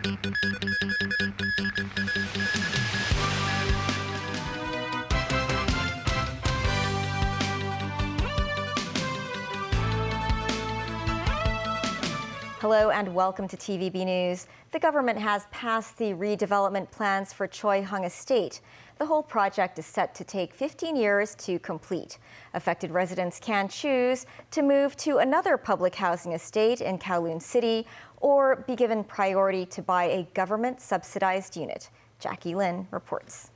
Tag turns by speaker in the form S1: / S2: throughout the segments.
S1: Hello and welcome to TVB News. The government has passed the redevelopment plans for Choi Hung Estate. The whole project is set to take 15 years to complete. Affected residents can choose to move to another public housing estate in Kowloon City or be given priority to buy a government-subsidized unit. Jackie Lin reports.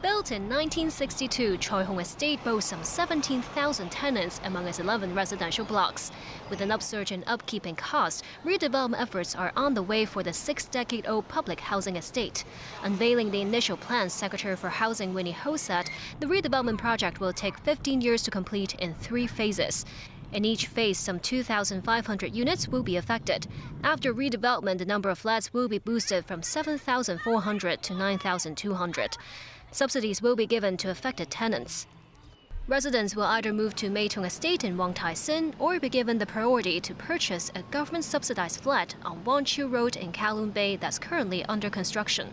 S2: Built in 1962, Choi Hung Estate boasts some 17,000 tenants among its 11 residential blocks. With an upsurge in upkeep and cost, redevelopment efforts are on the way for the 6-decade-old public housing estate. Unveiling the initial plans, Secretary for Housing Winnie Ho said the redevelopment project will take 15 years to complete in 3 phases. In each phase, some 2,500 units will be affected. After redevelopment, the number of flats will be boosted from 7,400 to 9,200. Subsidies will be given to affected tenants. Residents will either move to Meitung Estate in Wong Tai Sin or be given the priority to purchase a government-subsidized flat on Wong Chiu Road in Kowloon Bay that's currently under construction.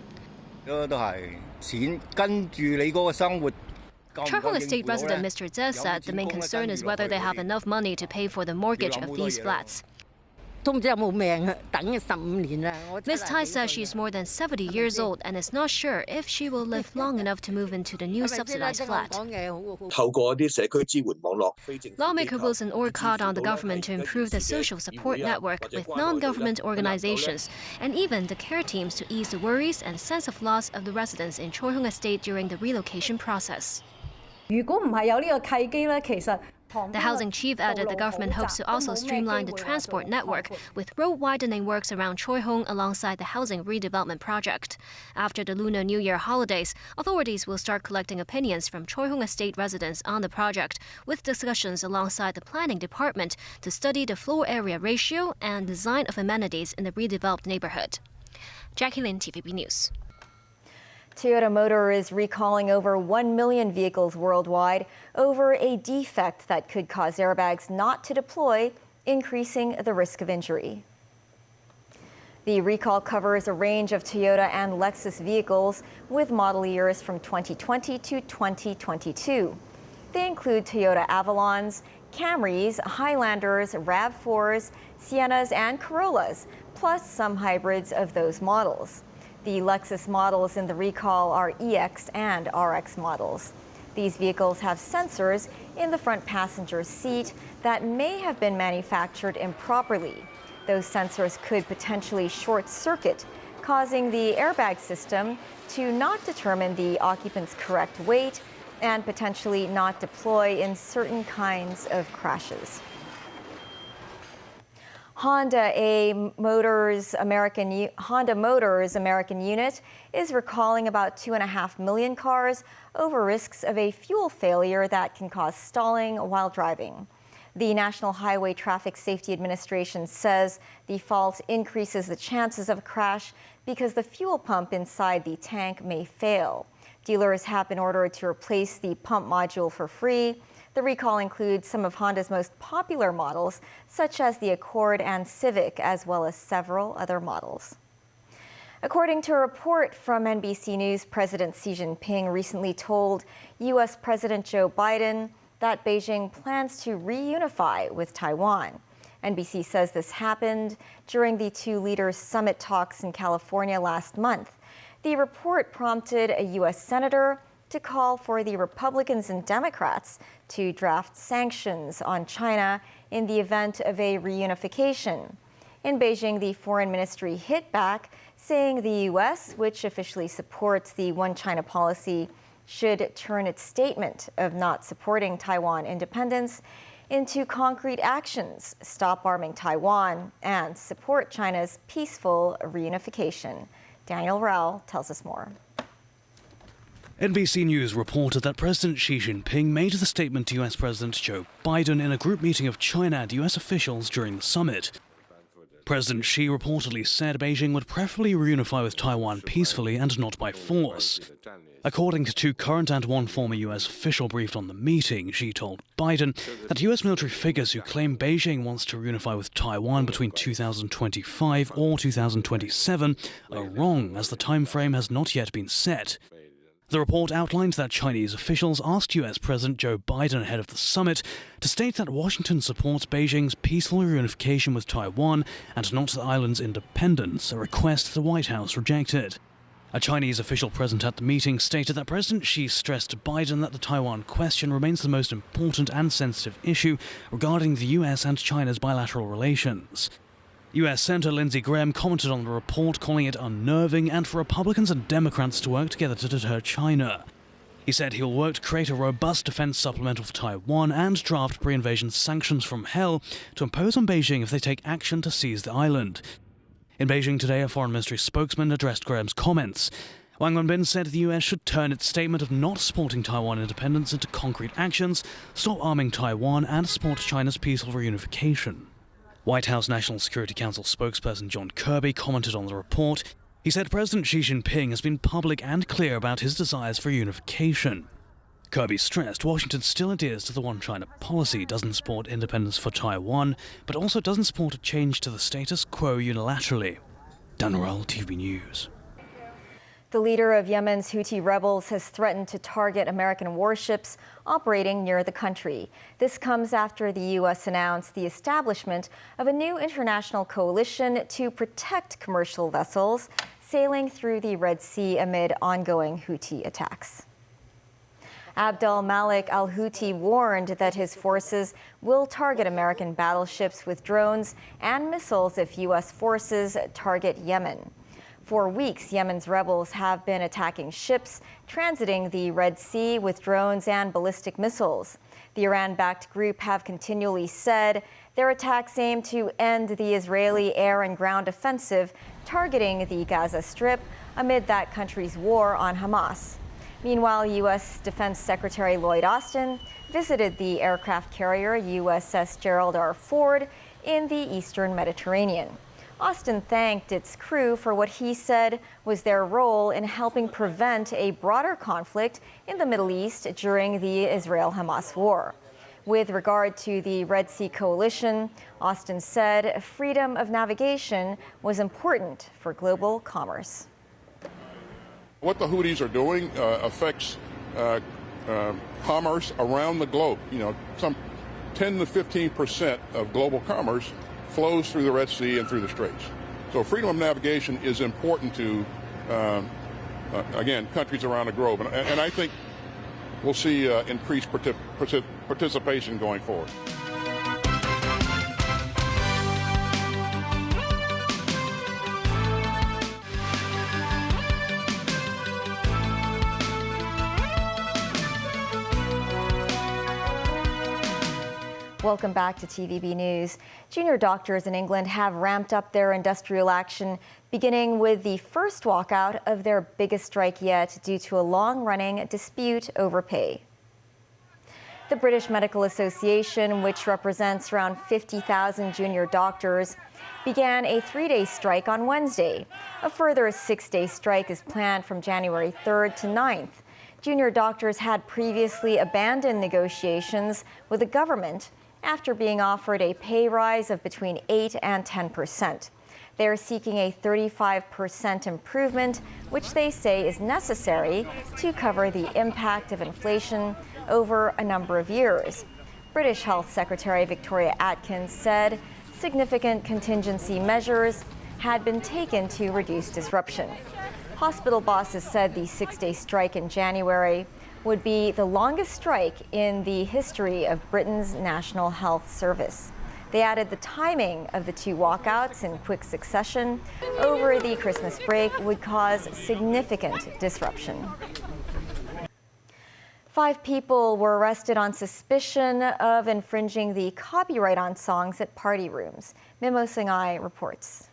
S2: Choi Hung Estate resident Mr. Zhe said the main concern is whether they have enough money to pay for the mortgage of these flats. Ms. Tai says she's more than 70 years old and is not sure if she will live long enough to move into the new subsidized flat. Lawmaker Wilson Orr called on the government to improve the social support network with non-government organizations and even the care teams to ease the worries and sense of loss of the residents in Choi Hung Estate during the relocation process. The housing chief added the government hopes to also streamline the transport network with road widening works around Choi Hung alongside the housing redevelopment project. After the Lunar New Year holidays, authorities will start collecting opinions from Choi Hung Estate residents on the project, with discussions alongside the planning department to study the floor area ratio and design of amenities in the redeveloped neighborhood. Jackie Lin, TVB News.
S1: Toyota Motor is recalling over 1 million vehicles worldwide over a defect that could cause airbags not to deploy, increasing the risk of injury. The recall covers a range of Toyota and Lexus vehicles with model years from 2020 to 2022. They include Toyota Avalons, Camrys, Highlanders, RAV4s, Siennas, and Corollas, plus some hybrids of those models. The Lexus models in the recall are EX and RX models. These vehicles have sensors in the front passenger seat that may have been manufactured improperly. Those sensors could potentially short circuit, causing the airbag system to not determine the occupant's correct weight and potentially not deploy in certain kinds of crashes. Honda Motors American unit is recalling about 2.5 million cars over risks of a fuel failure that can cause stalling while driving. The National Highway Traffic Safety Administration says the fault increases the chances of a crash because the fuel pump inside the tank may fail. Dealers have been ordered to replace the pump module for free. The recall includes some of Honda's most popular models, such as the Accord and Civic, as well as several other models. According to a report from NBC News, President Xi Jinping recently told U.S. President Joe Biden that Beijing plans to reunify with Taiwan. NBC says this happened during the two leaders' summit talks in California last month. The report prompted a U.S. senator to call for the Republicans and Democrats to draft sanctions on China in the event of a reunification. In Beijing, the foreign ministry hit back, saying the U.S., which officially supports the One China policy, should turn its statement of not supporting Taiwan independence into concrete actions, stop arming Taiwan, and support China's peaceful reunification. Daniel Rao tells us more.
S3: NBC News reported that President Xi Jinping made the statement to U.S. President Joe Biden in a group meeting of China and U.S. officials during the summit. President Xi reportedly said Beijing would preferably reunify with Taiwan peacefully and not by force. According to current and one former U.S. official briefed on the meeting, Xi told Biden that U.S. military figures who claim Beijing wants to reunify with Taiwan between 2025 or 2027 are wrong, as the time frame has not yet been set. The report outlined that Chinese officials asked U.S. President Joe Biden ahead of the summit to state that Washington supports Beijing's peaceful reunification with Taiwan and not the island's independence, a request the White House rejected. A Chinese official present at the meeting stated that President Xi stressed to Biden that the Taiwan question remains the most important and sensitive issue regarding the U.S. and China's bilateral relations. U.S. Senator Lindsey Graham commented on the report, calling it unnerving and for Republicans and Democrats to work together to deter China. He said he'll work to create a robust defense supplemental for Taiwan and draft pre-invasion sanctions from hell to impose on Beijing if they take action to seize the island. In Beijing today, a foreign ministry spokesman addressed Graham's comments. Wang Wenbin said the U.S. should turn its statement of not supporting Taiwan independence into concrete actions, stop arming Taiwan, and support China's peaceful reunification. White House National Security Council spokesperson John Kirby commented on the report. He said President Xi Jinping has been public and clear about his desires for unification. Kirby stressed Washington still adheres to the One China policy, doesn't support independence for Taiwan, but also doesn't support a change to the status quo unilaterally. Dan Rowell, TV News.
S1: The leader of Yemen's Houthi rebels has threatened to target American warships operating near the country. This comes after the U.S. announced the establishment of a new international coalition to protect commercial vessels sailing through the Red Sea amid ongoing Houthi attacks. Abdel Malik al-Houthi warned that his forces will target American battleships with drones and missiles if U.S. forces target Yemen. For weeks, Yemen's rebels have been attacking ships transiting the Red Sea with drones and ballistic missiles. The Iran-backed group have continually said their attacks aim to end the Israeli air and ground offensive targeting the Gaza Strip amid that country's war on Hamas. Meanwhile, U.S. Defense Secretary Lloyd Austin visited the aircraft carrier USS Gerald R. Ford in the eastern Mediterranean. Austin thanked its crew for what he said was their role in helping prevent a broader conflict in the Middle East during the Israel-Hamas war. With regard to the Red Sea Coalition, Austin said freedom of navigation was important for global commerce.
S4: What the Houthis are doing affects commerce around the globe. You know, some 10 to 15% of global commerce flows through the Red Sea and through the Straits. So freedom of navigation is important to, again, countries around the globe. And I think we'll see increased participation going forward.
S1: Welcome back to TVB News. Junior doctors in England have ramped up their industrial action, beginning with the first walkout of their biggest strike yet due to a long-running dispute over pay. The British Medical Association, which represents around 50,000 junior doctors, began a 3-day strike on Wednesday. A further 6-day strike is planned from January 3rd to 9th. Junior doctors had previously abandoned negotiations with the government after being offered a pay rise of between 8 and 10%. They are seeking a 35% improvement, which they say is necessary to cover the impact of inflation over a number of years. British Health Secretary Victoria Atkins said significant contingency measures had been taken to reduce disruption. Hospital bosses said the 6-day strike in January would be the longest strike in the history of Britain's National Health Service. They added the timing of the two walkouts in quick succession over the Christmas break would cause significant disruption. 5 people were arrested on suspicion of infringing the copyright on songs at party rooms. Mimo Singhai reports.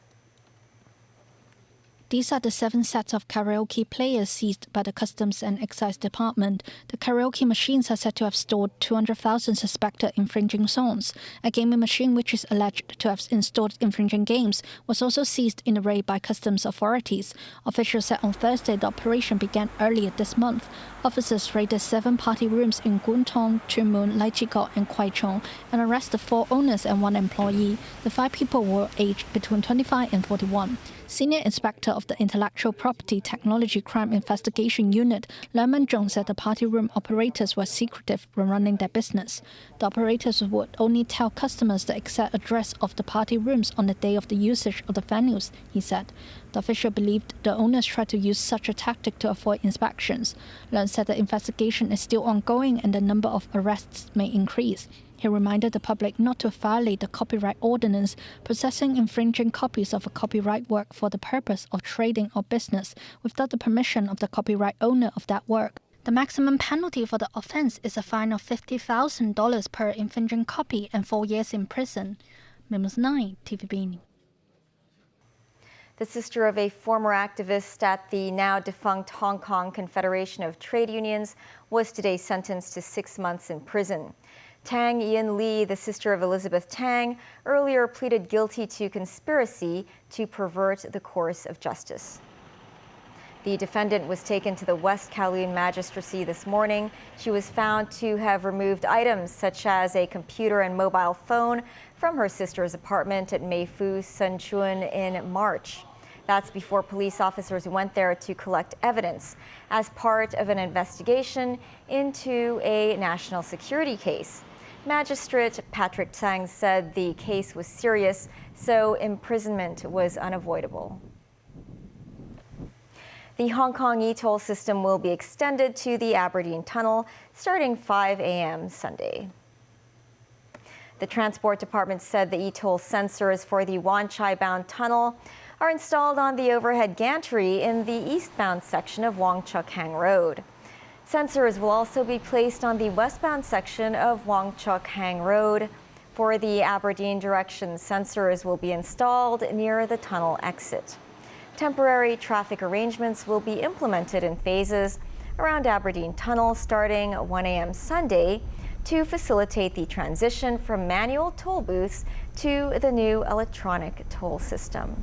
S5: These are the 7 sets of karaoke players seized by the Customs and Excise Department. The karaoke machines are said to have stored 200,000 suspected infringing songs. A gaming machine which is alleged to have installed infringing games was also seized in a raid by customs authorities. Officials said on Thursday the operation began earlier this month. Officers raided 7 party rooms in Guntong, Tumun, Laichigao and Kwaichong and arrested 4 owners and 1 employee. The 5 people were aged between 25 and 41. Senior Inspector of the Intellectual Property Technology Crime Investigation Unit, Lerman Zhong, said the party room operators were secretive when running their business. The operators would only tell customers the exact address of the party rooms on the day of the usage of the venues, he said. The official believed the owners tried to use such a tactic to avoid inspections. Learn said the investigation is still ongoing and the number of arrests may increase. He reminded the public not to violate the copyright ordinance, possessing infringing copies of a copyright work for the purpose of trading or business without the permission of the copyright owner of that work. The maximum penalty for the offense is a fine of $50,000 per infringing copy and 4 years in prison. Memos 9, TVB.
S1: The sister of a former activist at the now defunct Hong Kong Confederation of Trade Unions was today sentenced to 6 months in prison. Tang Lee, the sister of Elizabeth Tang, earlier pleaded guilty to conspiracy to pervert the course of justice. The defendant was taken to the West Kowloon Magistracy this morning. She was found to have removed items such as a computer and mobile phone from her sister's apartment at Mei Fu, Sun Chuan in March. That's before police officers went there to collect evidence as part of an investigation into a national security case. Magistrate Patrick Tsang said the case was serious, so imprisonment was unavoidable. The Hong Kong e-toll system will be extended to the Aberdeen Tunnel starting 5 a.m. Sunday. The Transport Department said the e-toll sensors for the Wan Chai-bound tunnel are installed on the overhead gantry in the eastbound section of Wong Chuk Hang Road. Sensors will also be placed on the westbound section of Wong Chuk Hang Road. For the Aberdeen direction, sensors will be installed near the tunnel exit. Temporary traffic arrangements will be implemented in phases around Aberdeen Tunnel starting 1 a.m. Sunday to facilitate the transition from manual toll booths to the new electronic toll system.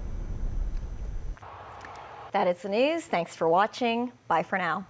S1: That is the news. Thanks for watching. Bye for now.